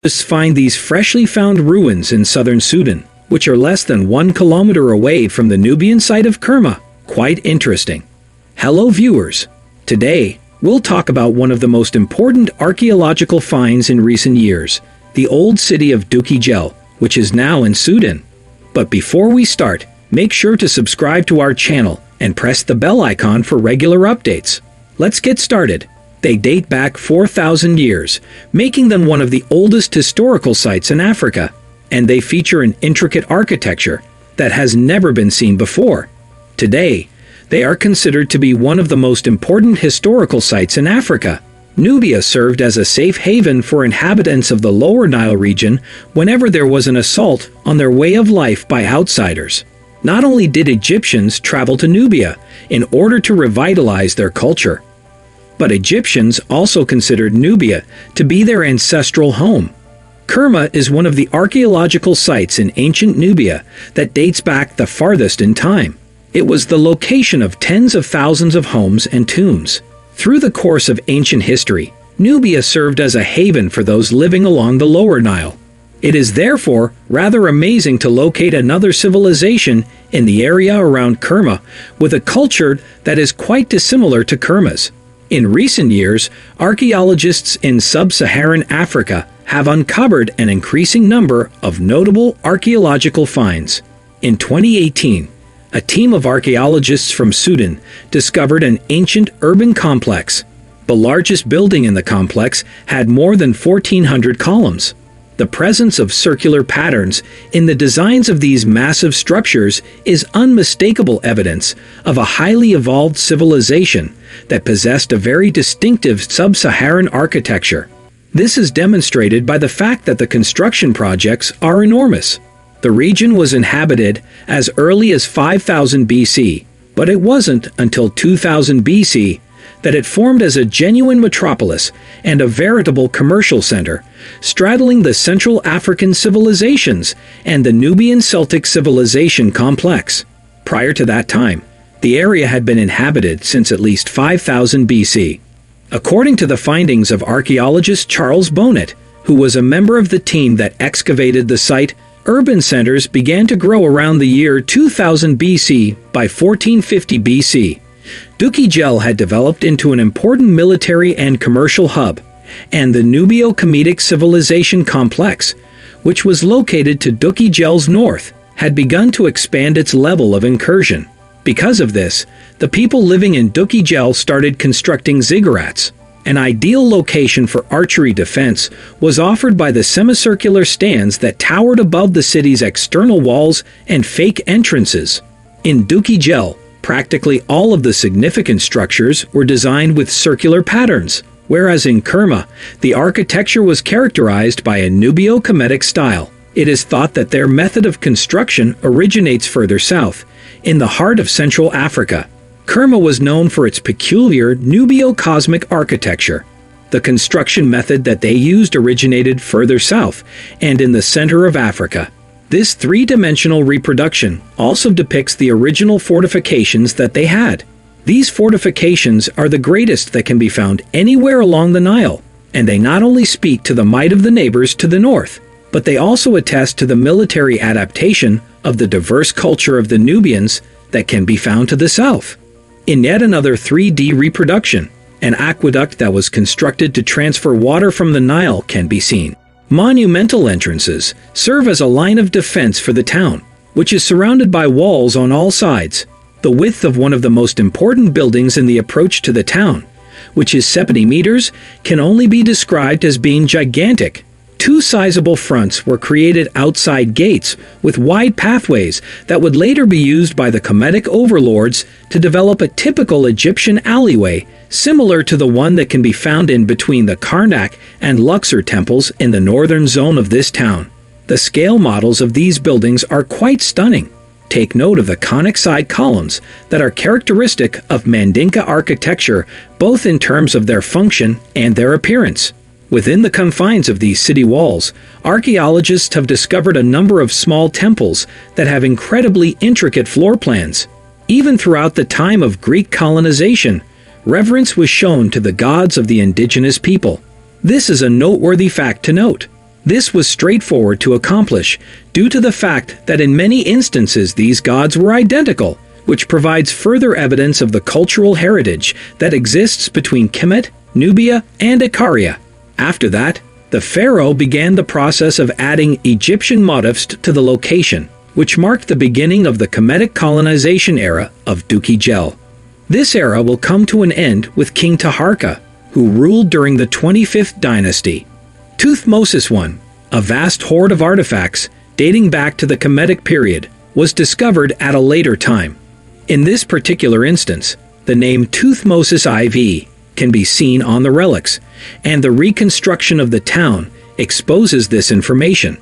find these freshly found ruins in southern Sudan, which are less than 1 kilometer away from the Nubian site of Kerma. Quite interesting. Hello viewers. Today, we'll talk about one of the most important archaeological finds in recent years, the old city of Dukigel, which is now in Sudan. But before we start, make sure to subscribe to our channel and press the bell icon for regular updates. Let's get started. They date back 4,000 years, making them one of the oldest historical sites in Africa, and they feature an intricate architecture that has never been seen before. Today, they are considered to be one of the most important historical sites in Africa. Nubia served as a safe haven for inhabitants of the lower Nile region whenever there was an assault on their way of life by outsiders. Not only did Egyptians travel to Nubia in order to revitalize their culture, but Egyptians also considered Nubia to be their ancestral home. Kerma is one of the archaeological sites in ancient Nubia that dates back the farthest in time. It was the location of tens of thousands of homes and tombs. Through the course of ancient history, Nubia served as a haven for those living along the lower Nile. It is therefore rather amazing to locate another civilization in the area around Kerma with a culture that is quite dissimilar to Kerma's. In recent years, archaeologists in sub-Saharan Africa have uncovered an increasing number of notable archaeological finds. In 2018, a team of archaeologists from Sudan discovered an ancient urban complex. The largest building in the complex had more than 1,400 columns. The presence of circular patterns in the designs of these massive structures is unmistakable evidence of a highly evolved civilization that possessed a very distinctive sub-Saharan architecture. This is demonstrated by the fact that the construction projects are enormous. The region was inhabited as early as 5000 BC, but it wasn't until 2000 BC that it formed as a genuine metropolis and a veritable commercial center, straddling the Central African civilizations and the Nubian Celtic civilization complex. Prior to that time, the area had been inhabited since at least 5000 BC. According to the findings of archaeologist Charles Bonnet, who was a member of the team that excavated the site, urban centers began to grow around the year 2000 BC. By 1450 BC, Dukigel had developed into an important military and commercial hub, and the Nubio-Kemetic civilization complex, which was located to Dukigel's north, had begun to expand its level of incursion. Because of this, the people living in Dukigel started constructing ziggurats. An ideal location for archery defense was offered by the semicircular stands that towered above the city's external walls and fake entrances. In Dukigel, practically all of the significant structures were designed with circular patterns, whereas in Kerma, the architecture was characterized by a Nubio-Kemetic style. It is thought that their method of construction originates further south, in the heart of Central Africa. Kerma was known for its peculiar Nubio-cosmic architecture. The construction method that they used originated further south and in the center of Africa. This three-dimensional reproduction also depicts the original fortifications that they had. These fortifications are the greatest that can be found anywhere along the Nile, and they not only speak to the might of the neighbors to the north, but they also attest to the military adaptation of the diverse culture of the Nubians that can be found to the south. In yet another 3D reproduction, an aqueduct that was constructed to transfer water from the Nile can be seen. Monumental entrances serve as a line of defense for the town, which is surrounded by walls on all sides. The width of one of the most important buildings in the approach to the town, which is 70 meters, can only be described as being gigantic. Two sizable fronts were created outside gates with wide pathways that would later be used by the Kemetic overlords to develop a typical Egyptian alleyway, similar to the one that can be found in between the Karnak and Luxor temples in the northern zone of this town. The scale models of these buildings are quite stunning. Take note of the conic side columns that are characteristic of Mandinka architecture, both in terms of their function and their appearance. Within the confines of these city walls, archaeologists have discovered a number of small temples that have incredibly intricate floor plans. Even throughout the time of Greek colonization, reverence was shown to the gods of the indigenous people. This is a noteworthy fact to note. This was straightforward to accomplish due to the fact that in many instances these gods were identical, which provides further evidence of the cultural heritage that exists between Kemet, Nubia, and Ikaria. After that, the pharaoh began the process of adding Egyptian motifs to the location, which marked the beginning of the Kemetic colonization era of Dukhi-Gel. This era will come to an end with King Taharqa, who ruled during the 25th dynasty. Thutmose I, a vast hoard of artifacts dating back to the Kemetic period, was discovered at a later time. In this particular instance, the name Thutmose IV can be seen on the relics, and the reconstruction of the town exposes this information.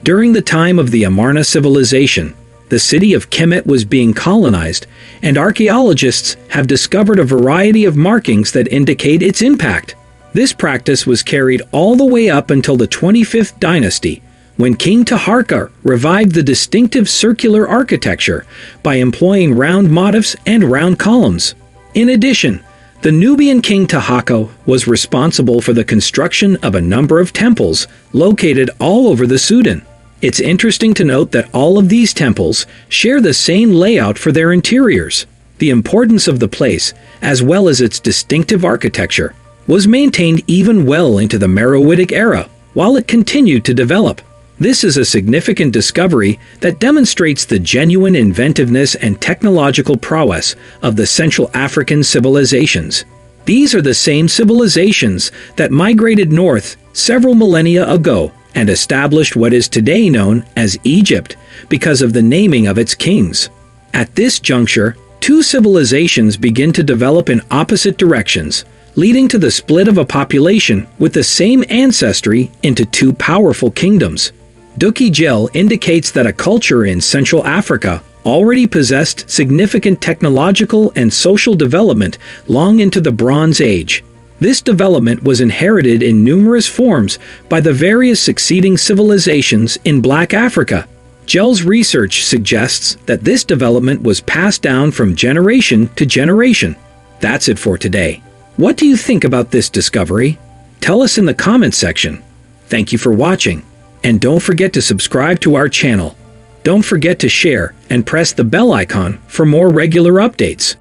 During the time of the Amarna civilization, the city of Kemet was being colonized, and archaeologists have discovered a variety of markings that indicate its impact. This practice was carried all the way up until the 25th dynasty, when King Taharqa revived the distinctive circular architecture by employing round motifs and round columns. In addition, the Nubian king Taharqa was responsible for the construction of a number of temples located all over the Sudan. It's interesting to note that all of these temples share the same layout for their interiors. The importance of the place, as well as its distinctive architecture, was maintained even well into the Meroitic era, while it continued to develop. This is a significant discovery that demonstrates the genuine inventiveness and technological prowess of the Central African civilizations. These are the same civilizations that migrated north several millennia ago and established what is today known as Egypt because of the naming of its kings. At this juncture, two civilizations begin to develop in opposite directions, leading to the split of a population with the same ancestry into two powerful kingdoms. Dukhi-Gel indicates that a culture in Central Africa already possessed significant technological and social development long into the Bronze Age. This development was inherited in numerous forms by the various succeeding civilizations in Black Africa. Gel's research suggests that this development was passed down from generation to generation. That's it for today. What do you think about this discovery? Tell us in the comments section. Thank you for watching. And don't forget to subscribe to our channel. Don't forget to share and press the bell icon for more regular updates.